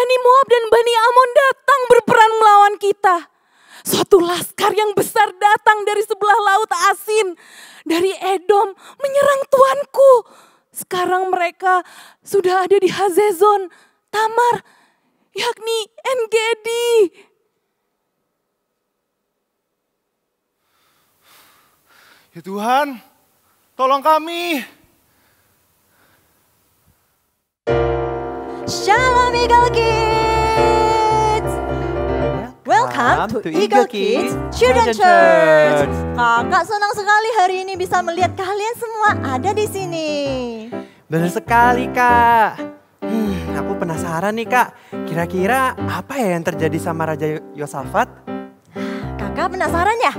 Bani Moab dan Bani Amon datang berperang melawan kita. Suatu laskar yang besar datang dari sebelah laut Asin, dari Edom menyerang tuanku. Sekarang mereka sudah ada di Hazezon, Tamar, yakni En-Gedi. Ya Tuhan, tolong kami. Shalom Eagle Kids. Welcome to Eagle Kids Children Church. Kakak senang sekali hari ini bisa melihat kalian semua ada di sini. Benar sekali, Kak. Aku penasaran nih, Kak. Kira-kira apa ya yang terjadi sama Raja Yosafat? Kakak penasaran ya?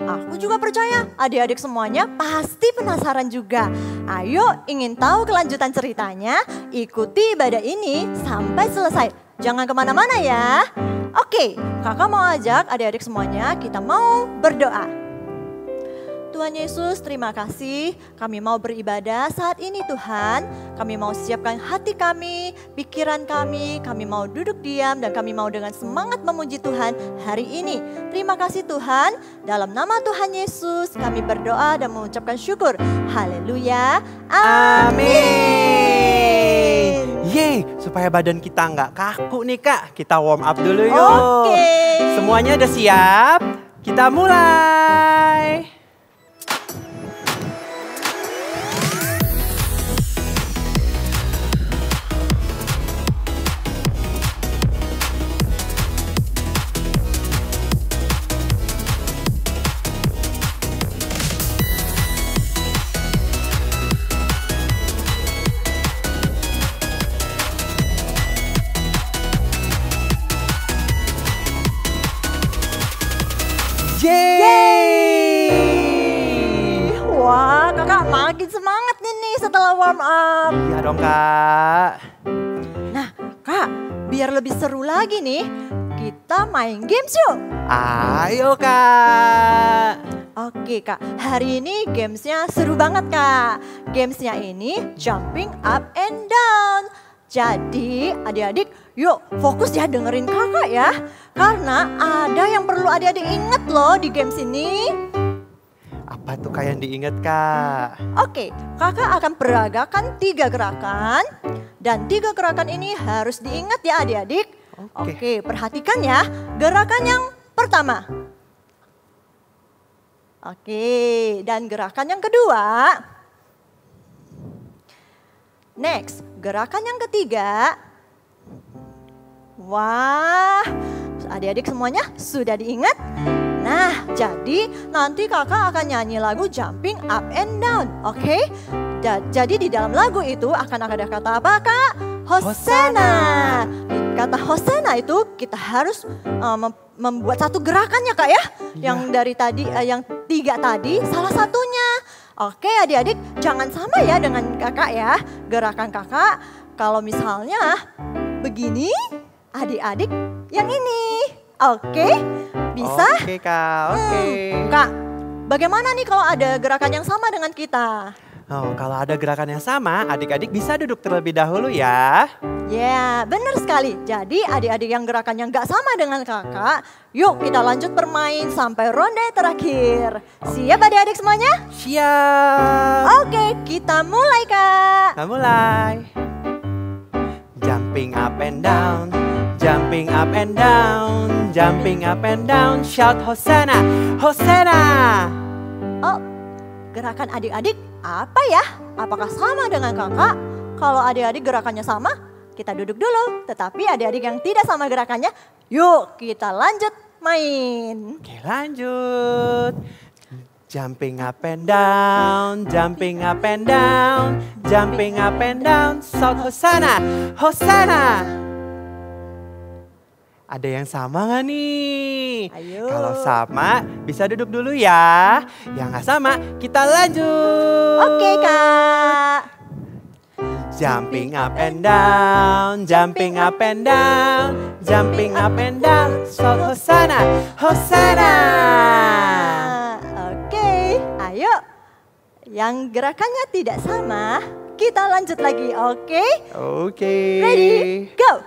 Aku juga percaya adik-adik semuanya pasti penasaran juga. Ayo, ingin tahu kelanjutan ceritanya? Ikuti ibadah ini sampai selesai. Jangan kemana-mana ya. Oke, kakak mau ajak adik-adik semuanya, kita mau berdoa. Tuhan Yesus, terima kasih. Kami mau beribadah saat ini Tuhan. Kami mau siapkan hati kami, pikiran kami mau duduk diam dan kami mau dengan semangat memuji Tuhan hari ini. Terima kasih Tuhan. Dalam nama Tuhan Yesus kami berdoa dan mengucapkan syukur. Haleluya. Amin. Yeay, supaya badan kita nggak kaku nih, Kak. Kita warm up dulu yuk. Oke. Semuanya udah siap? Kita mulai. Yeay! Wah, kakak makin semangat nih setelah warm up. Iya dong, Kak. Nah, Kak, biar lebih seru lagi nih, kita main games yuk. Ayo, Kak. Oke, Kak. Hari ini gamesnya seru banget, Kak. Gamesnya ini jumping up and down. Jadi adik-adik yuk fokus ya dengerin kakak ya. Karena ada yang perlu adik-adik ingat loh di games ini. Apa tuh Kak yang diingat, Kak? Oke, kakak akan peragakan 3 gerakan. Dan 3 gerakan ini harus diingat ya adik-adik. Oke, perhatikan ya. Gerakan yang pertama. Oke, dan gerakan yang kedua. Next, gerakan yang ketiga. Wah, adik-adik semuanya sudah diingat? Nah, jadi nanti kakak akan nyanyi lagu jumping up and down, oke? Jadi di dalam lagu itu akan ada kata apa, Kak? Hosana. Kata Hosana itu kita harus membuat satu gerakan ya, Kak ya? Yang dari tadi, yang 3 tadi, salah satunya. Oke adik-adik, jangan sama ya dengan kakak ya. Gerakan kakak kalau misalnya begini, adik-adik yang ini. Oke, bisa? Oke, Kak, oke. Kak, bagaimana nih kalau ada gerakan yang sama dengan kita? Oh, kalau ada gerakan yang sama, adik-adik bisa duduk terlebih dahulu ya. Ya, benar sekali. Jadi adik-adik yang gerakannya nggak sama dengan kakak, yuk kita lanjut bermain sampai ronde terakhir. Siap adik-adik semuanya? Siap. Oke, kita mulai Kak. Kita mulai. Jumping up and down, jumping up and down, jumping up and down, shout Hosanna, Hosanna. Oh, gerakan adik-adik apa ya? Apakah sama dengan kakak? Kalau adik-adik gerakannya sama, kita duduk dulu. Tetapi adik-adik yang tidak sama gerakannya, yuk kita lanjut main. Oke, lanjut. Jumping up and down, jumping up and down, jumping up and down, shout Hosanna, Hosanna. Ada yang sama gak nih? Ayo. Kalau sama bisa duduk dulu ya. Yang gak sama kita lanjut. Oke Kak. Jumping up and down, jumping up and down, jumping up and down, shout Hosanna, Hosanna. Oke, ayo. Yang gerakannya tidak sama, kita lanjut lagi, oke? Oke. Ready, go.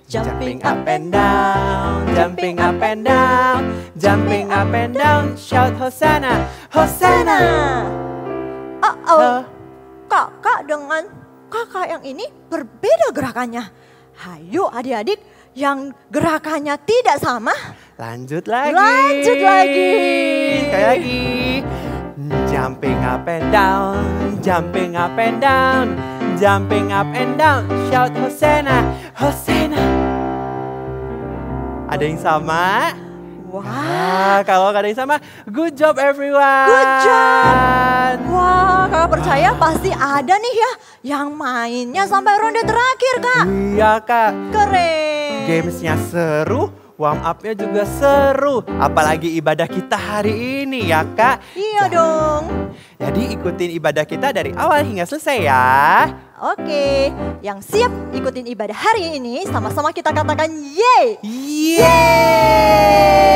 Jumping up and down, jumping up and down, jumping up and down, shout Hosanna, Hosanna. Kakak dengan kakak yang ini berbeda gerakannya. Hayo adik-adik yang gerakannya tidak sama. Lanjut lagi. Lanjut lagi. Sekali lagi. Jumping up and down, jumping up and down, jumping up and down, shout Hosanna, Hosanna. Ada yang sama? Wah, Kalau gak ada yang sama, good job everyone. good job. Wah, kakak percaya pasti ada nih ya yang mainnya sampai ronde terakhir, Kak. Iya kak, Keren. gamesnya seru, warm upnya juga seru. Apalagi ibadah kita hari ini ya kak. Iya dong. Jadi ikutin ibadah kita dari awal hingga selesai ya. Oke, yang siap ikutin ibadah hari ini sama-sama kita katakan yeay. Yeay!